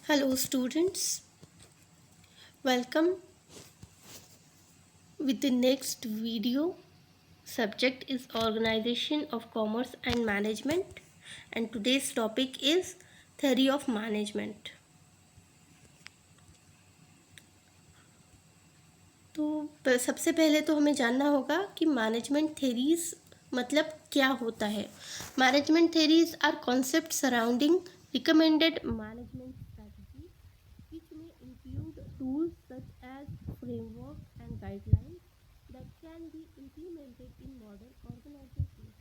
Hello students, welcome with the next video. Subject is Organization of Commerce and Management and today's topic is Theory of Management. तो सबसे पहले तो हमें जानना होगा कि मैनेजमेंट थेरीज मतलब क्या होता है। Management theories are concept surrounding recommended management strategy which may include tools such as framework and guidelines that can be implemented in modern organizations.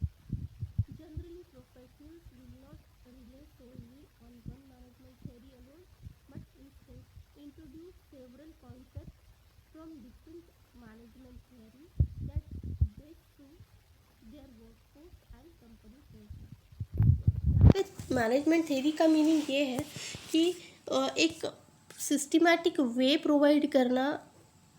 Generally, professionals will not rely solely on one management theory alone, but instead introduce several concepts from different management theories that best suit their workforce and company culture. यहाँ पे management theory का meaning ये है कि एक systematic way provide करना,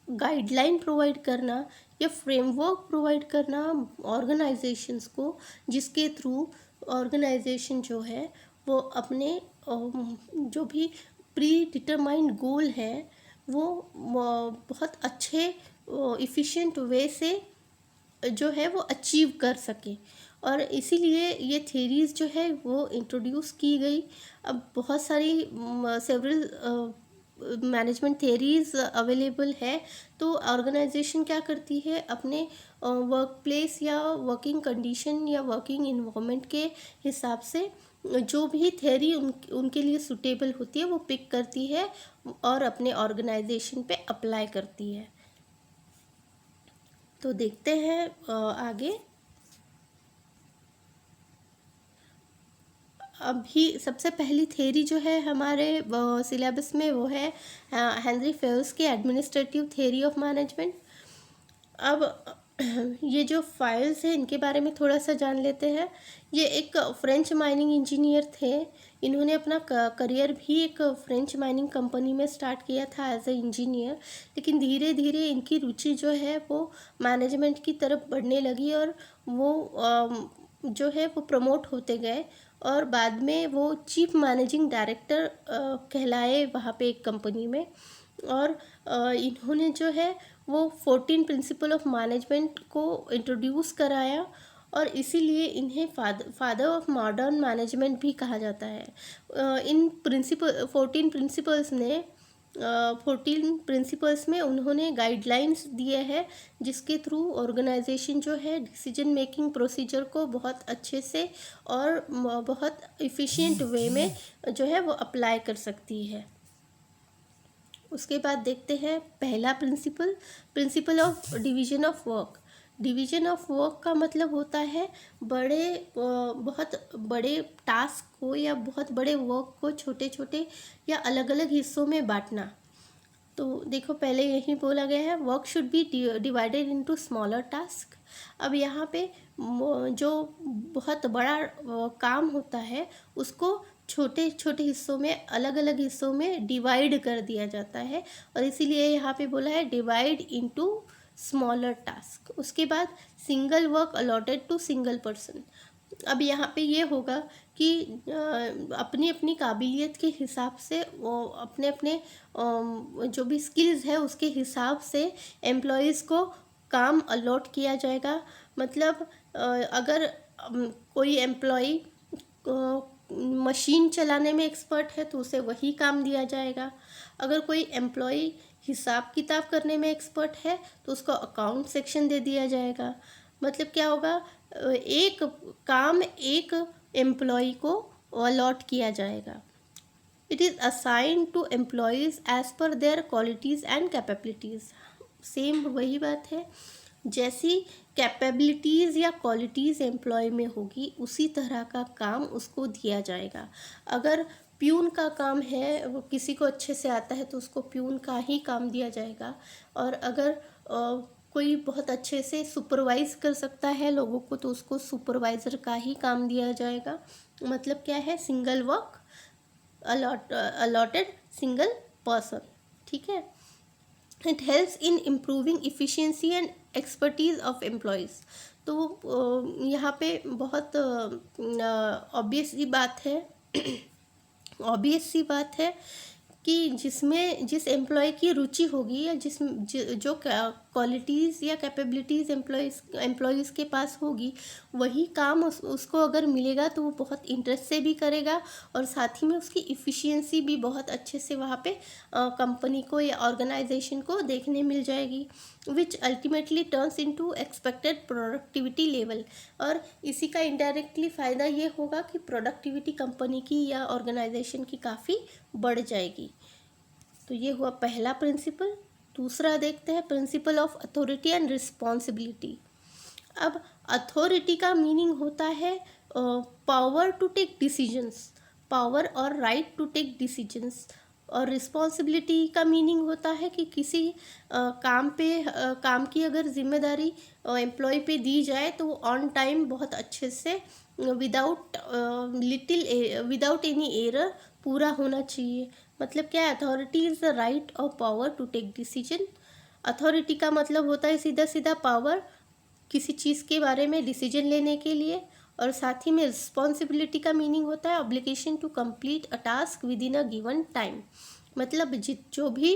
guideline provide करना या फ्रेमवर्क प्रोवाइड करना ऑर्गेनाइजेशंस को, जिसके थ्रू ऑर्गेनाइजेशन जो है वो अपने जो भी प्री डिटरमाइंड गोल है वो बहुत अच्छे इफ़िशिएंट वे से जो है वो अचीव कर सके। और इसीलिए ये थेरीज़ जो है वो इंट्रोड्यूस की गई। अब बहुत सारी सेवरल मैनेजमेंट थेरीज़ अवेलेबल है। तो ऑर्गेनाइजेशन क्या करती है, अपने वर्क प्लेस या वर्किंग कंडीशन या वर्किंग इन्वायरमेंट के हिसाब से जो भी थेरी उनके लिए सूटेबल होती है वो पिक करती है और अपने ऑर्गेनाइजेशन पे अप्लाई करती है। तो देखते हैं आगे। अभी सबसे पहली थेरी जो है हमारे सिलेबस में वो है हेनरी फेल्स की एडमिनिस्ट्रेटिव थेरी ऑफ मैनेजमेंट। अब ये जो फाइल्स हैं इनके बारे में थोड़ा सा जान लेते हैं। ये एक फ्रेंच माइनिंग इंजीनियर थे। इन्होंने अपना करियर भी एक फ्रेंच माइनिंग कंपनी में स्टार्ट किया था एज ए इंजीनियर, लेकिन धीरे धीरे इनकी रुचि जो है वो मैनेजमेंट की तरफ बढ़ने लगी और वो जो है वो प्रमोट होते गए और बाद में वो चीफ मैनेजिंग डायरेक्टर कहलाए वहाँ पे एक कंपनी में। और इन्होंने जो है वो 14 प्रिंसिपल ऑफ मैनेजमेंट को इंट्रोड्यूस कराया और इसीलिए इन्हें फादर ऑफ मॉडर्न मैनेजमेंट भी कहा जाता है। इन 14 प्रिंसिपल्स में उन्होंने गाइडलाइंस दिए हैं जिसके थ्रू ऑर्गेनाइजेशन जो है डिसीजन मेकिंग प्रोसीजर को बहुत अच्छे से और बहुत इफ़िशिएंट वे में जो है वो अप्लाई कर सकती है। उसके बाद देखते हैं पहला principle of division of work. Division of work का मतलब होता है बहुत बड़े टास्क को या बहुत बड़े वर्क को छोटे छोटे या अलग अलग हिस्सों में बांटना। तो देखो पहले यही बोला गया है work should be divided into smaller task. अब यहाँ पे जो बहुत बड़ा काम होता है उसको छोटे छोटे हिस्सों में, अलग अलग हिस्सों में डिवाइड कर दिया जाता है और इसीलिए यहाँ पे बोला है डिवाइड इनटू स्मॉलर टास्क। उसके बाद single work allotted to single person. अब यहाँ पे ये होगा कि अपनी अपनी काबिलियत के हिसाब से वो अपने अपने जो भी स्किल्स है उसके हिसाब से एम्प्लॉयज़ को काम अलॉट किया जाएगा। मतलब अगर कोई एम्प्लॉई मशीन चलाने में एक्सपर्ट है तो उसे वही काम दिया जाएगा। अगर कोई एम्प्लॉई हिसाब किताब करने में एक्सपर्ट है तो उसको अकाउंट सेक्शन दे दिया जाएगा। मतलब क्या होगा, एक काम एक एम्प्लॉई को अलॉट किया जाएगा। It is assign to employees as per their qualities and capabilities. Same वही बात है, जैसी कैपेबिलिटीज़ या क्वालिटीज़ एम्प्लॉय में होगी उसी तरह का काम उसको दिया जाएगा। अगर प्यून का काम है, वो किसी को अच्छे से आता है तो उसको प्यून का ही काम दिया जाएगा। और अगर कोई बहुत अच्छे से सुपरवाइज़ कर सकता है लोगों को तो उसको सुपरवाइज़र का ही काम दिया जाएगा। मतलब क्या है, single work allotted single person। ठीक है। It helps in improving efficiency and expertise of employees. तो यहाँ पे बहुत ऑब्वियस सी बात है कि जिस एम्प्लॉय की रुचि होगी या जो क्वालिटीज़ या कैपेबिलिटीज़ एम्प्लॉयज़ के पास होगी, वही काम उसको अगर मिलेगा तो वो बहुत इंटरेस्ट से भी करेगा, और साथ ही में उसकी इफ़िशियंसी भी बहुत अच्छे से वहाँ पे कंपनी को या ऑर्गेनाइजेशन को देखने मिल जाएगी, which ultimately turns into expected productivity level. और इसी का इनडायरेक्टली फ़ायदा ये होगा कि प्रोडक्टिविटी कंपनी की या ऑर्गेनाइजेशन की काफ़ी बढ़ जाएगी। तो ये हुआ पहला प्रिंसिपल। दूसरा देखते हैं, principle of authority and responsibility. अब अथॉरिटी का मीनिंग होता है power to take decisions, power और राइट टू टेक डिसीजंस। और रिस्पॉन्सिबिलिटी का मीनिंग होता है कि किसी काम की अगर जिम्मेदारी एम्प्लॉय पे दी जाए तो वो ऑन टाइम बहुत अच्छे से विदाउट एनी एरर पूरा होना चाहिए। मतलब क्या है, अथॉरिटी इज़ द राइट और power to take decision. Authority का मतलब होता है सीधा सीधा पावर किसी चीज़ के बारे में डिसीजन लेने के लिए, और साथ ही में रिस्पॉन्सिबिलिटी का मीनिंग होता है obligation to complete a task within a given time. मतलब जो भी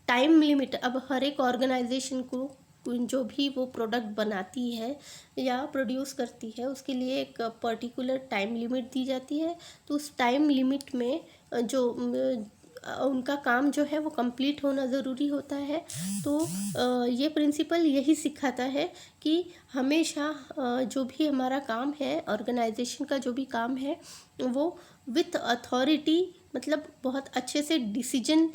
टाइम लिमिट, अब हर एक ऑर्गेनाइजेशन को जो भी वो प्रोडक्ट बनाती है या प्रोड्यूस करती है उसके लिए एक पर्टिकुलर टाइम लिमिट दी जाती है। तो उस टाइम लिमिट में जो उनका काम जो है वो कंप्लीट होना ज़रूरी होता है। तो ये प्रिंसिपल यही सिखाता है कि हमेशा जो भी हमारा काम है, ऑर्गेनाइजेशन का जो भी काम है, वो विथ अथॉरिटी, मतलब बहुत अच्छे से डिसीजन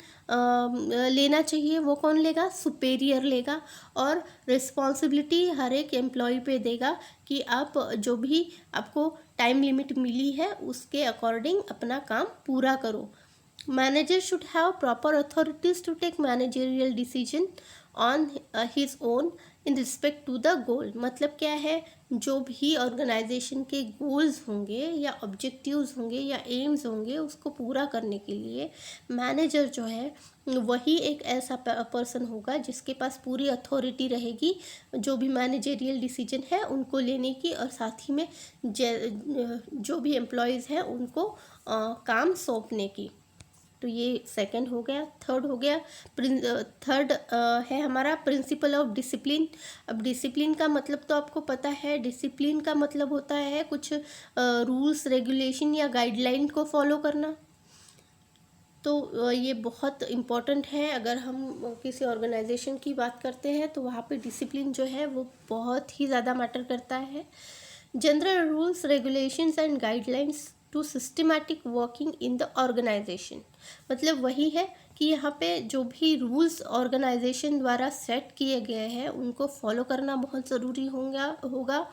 लेना चाहिए। वो कौन लेगा? सुपेरियर लेगा। और रिस्पॉन्सिबिलिटी हर एक एम्प्लॉय पे देगा कि आप जो भी आपको टाइम लिमिट मिली है उसके अकॉर्डिंग अपना काम पूरा करो। Manager should have proper authorities to take managerial decision on his own in respect to the goal। मतलब क्या है, जो भी ऑर्गेनाइजेशन के गोल्स होंगे या ऑब्जेक्टिव्स होंगे या एम्स होंगे उसको पूरा करने के लिए मैनेजर जो है वही एक ऐसा पर्सन होगा जिसके पास पूरी अथॉरिटी रहेगी जो भी मैनेजरियल डिसीजन है उनको लेने की, और साथ ही में जो भी एम्प्लॉयज़ हैं उनको काम सौंपने की। तो ये सेकंड हो गया। थर्ड हो गया, थर्ड है हमारा प्रिंसिपल ऑफ डिसिप्लिन। अब डिसिप्लिन का मतलब तो आपको पता है, डिसिप्लिन का मतलब होता है कुछ रूल्स रेगुलेशन या गाइडलाइन को फॉलो करना। तो ये बहुत इम्पॉर्टेंट है। अगर हम किसी ऑर्गेनाइजेशन की बात करते हैं तो वहाँ पे डिसिप्लिन जो है वो बहुत ही ज़्यादा मैटर करता है। General rules regulations and guidelines to systematic working in the organisation. मतलब वही है कि यहाँ पे जो भी रूल्स ऑर्गेनाइजेशन द्वारा सेट किए गए हैं उनको फॉलो करना बहुत ज़रूरी होगा।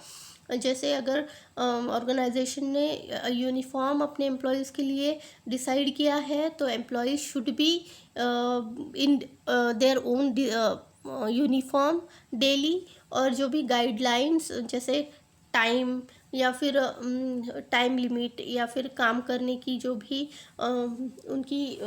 जैसे अगर ऑर्गेनाइजेशन ने यूनिफॉर्म अपने एम्प्लॉयज़ के लिए डिसाइड किया है तो employees should be in their own uniform daily. और जो भी गाइडलाइंस जैसे टाइम या फिर टाइम लिमिट या फिर काम करने की जो भी उनकी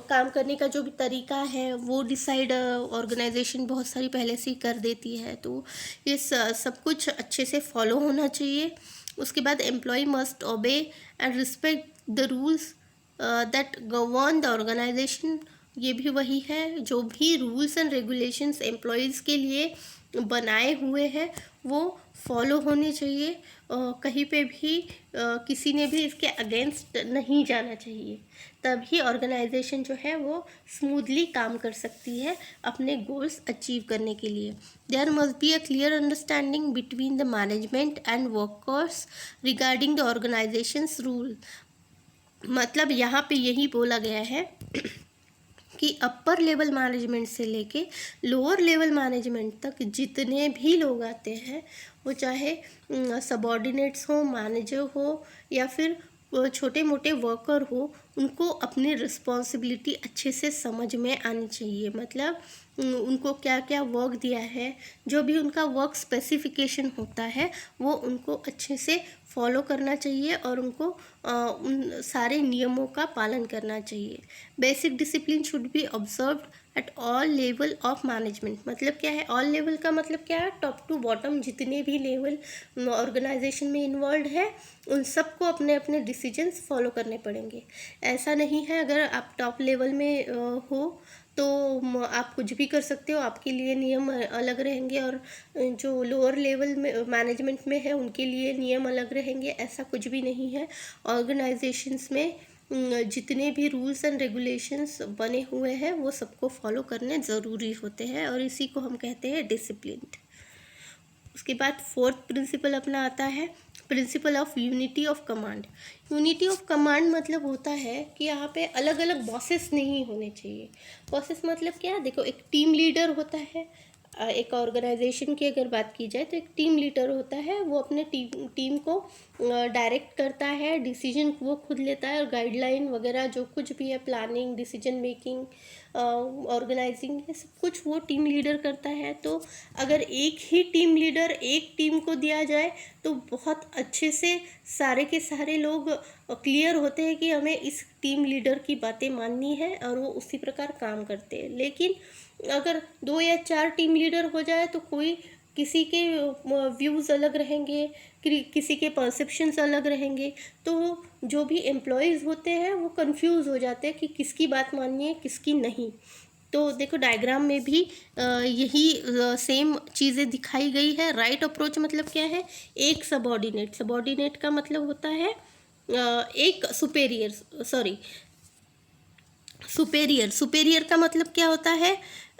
काम करने का जो भी तरीका है वो डिसाइड ऑर्गेनाइजेशन बहुत सारी पहले से ही कर देती है। तो ये सब कुछ अच्छे से फॉलो होना चाहिए। उसके बाद employee must obey and respect the rules that govern the organisation. ये भी वही है, जो भी रूल्स एंड रेगुलेशंस एम्प्लॉयज़ के लिए बनाए हुए हैं वो फॉलो होने चाहिए। कहीं पे भी किसी ने भी इसके अगेंस्ट नहीं जाना चाहिए, तभी ऑर्गेनाइजेशन जो है वो स्मूथली काम कर सकती है अपने गोल्स अचीव करने के लिए। There must be a clear understanding between the management and workers regarding the organisation's rule. मतलब यहाँ पे यही बोला गया है कि अपर लेवल मैनेजमेंट से लेके लोअर लेवल मैनेजमेंट तक जितने भी लोग आते हैं, वो चाहे सबॉर्डिनेट्स हो, मैनेजर हो या फिर छोटे मोटे वर्कर हो, उनको अपनी रिस्पॉन्सिबिलिटी अच्छे से समझ में आनी चाहिए। मतलब उनको क्या क्या वर्क दिया है, जो भी उनका वर्क स्पेसिफिकेशन होता है वो उनको अच्छे से फॉलो करना चाहिए और उनको उन सारे नियमों का पालन करना चाहिए। Basic discipline should be observed at all level of management. मतलब क्या है ऑल लेवल का, मतलब क्या है टॉप टू बॉटम जितने भी लेवल ऑर्गेनाइजेशन में इन्वॉल्व है उन सबको अपने अपने डिसीजंस फॉलो करने पड़ेंगे। ऐसा नहीं है अगर आप टॉप लेवल में हो तो आप कुछ भी कर सकते हो, आपके लिए नियम अलग रहेंगे, और जो लोअर लेवल में मैनेजमेंट में है उनके लिए नियम अलग रहेंगे। ऐसा कुछ भी नहीं है। ऑर्गेनाइजेशंस में जितने भी रूल्स एंड रेगुलेशंस बने हुए हैं वो सबको फॉलो करने ज़रूरी होते हैं, और इसी को हम कहते हैं डिसिप्लिन। उसके बाद फोर्थ प्रिंसिपल अपना आता है principle of unity of command. Unity of command मतलब होता है कि यहाँ पे अलग अलग बॉसेस नहीं होने चाहिए। बॉसेस मतलब क्या, देखो एक टीम लीडर होता है। एक ऑर्गेनाइजेशन की अगर बात की जाए तो एक टीम लीडर होता है, वो अपने टीम को डायरेक्ट करता है, डिसीजन वो खुद लेता है, और गाइडलाइन वगैरह जो कुछ भी है, प्लानिंग, डिसीजन मेकिंग, ऑर्गेनाइजिंग, ये सब कुछ वो टीम लीडर करता है। तो अगर एक ही टीम लीडर एक टीम को दिया जाए तो बहुत अच्छे से सारे के सारे लोग क्लियर होते हैं कि हमें इस टीम लीडर की बातें माननी है, और वो उसी प्रकार काम करते हैं। लेकिन अगर 2 या 4 टीम लीडर हो जाए तो कोई किसी के व्यूज़ अलग रहेंगे, किसी के परसेप्शंस अलग रहेंगे, तो जो भी एम्प्लॉयज़ होते हैं वो कंफ्यूज हो जाते हैं कि किसकी बात माननी है किसकी नहीं। तो देखो डायग्राम में भी यही सेम चीज़ें दिखाई गई है। राइट अप्रोच मतलब क्या है, एक सबॉर्डिनेट का मतलब होता है एक सुपेरियर का मतलब क्या होता है,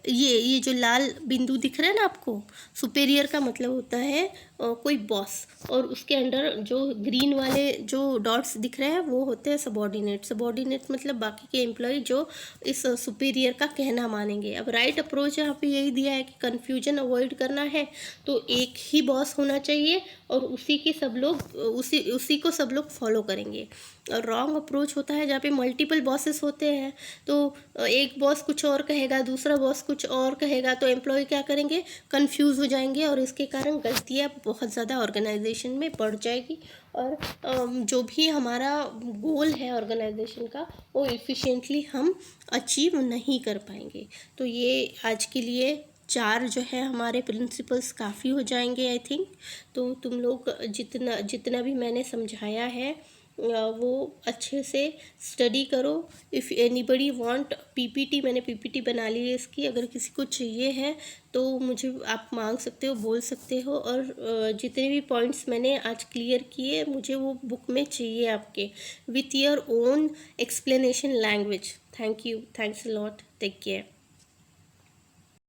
ये जो लाल बिंदु दिख रहा है ना आपको, सुपेरियर का मतलब होता है कोई बॉस, और उसके अंडर जो ग्रीन वाले जो डॉट्स दिख रहे हैं वो होते हैं सबॉर्डिनेट मतलब बाकी के एम्प्लॉय जो इस सुपेरियर का कहना मानेंगे। अब राइट अप्रोच यहाँ पे यही दिया है कि कन्फ्यूजन अवॉइड करना है तो एक ही बॉस होना चाहिए, और उसी को सब लोग फॉलो करेंगे। और रॉन्ग अप्रोच होता है जहाँ पे मल्टीपल बॉसेस होते हैं, तो एक बॉस कुछ और कहेगा, दूसरा बॉस कुछ और कहेगा, तो एम्प्लॉय क्या करेंगे, कंफ्यूज हो जाएंगे, और इसके कारण गलतियाँ बहुत ज़्यादा ऑर्गेनाइजेशन में बढ़ जाएगी, और जो भी हमारा गोल है ऑर्गेनाइजेशन का वो इफ़िशिएंटली हम अचीव नहीं कर पाएंगे। तो ये आज के लिए 4 जो है हमारे प्रिंसिपल्स काफ़ी हो जाएंगे आई थिंक। तो तुम लोग जितना भी मैंने समझाया है वो अच्छे से स्टडी करो। इफ़ एनीबडी वांट पीपीटी, मैंने पीपीटी बना ली है इसकी, अगर किसी को चाहिए है तो मुझे आप मांग सकते हो, बोल सकते हो, और जितने भी पॉइंट्स मैंने आज क्लियर किए मुझे वो बुक में चाहिए आपके, with your own explanation language. Thanks a lot, take care.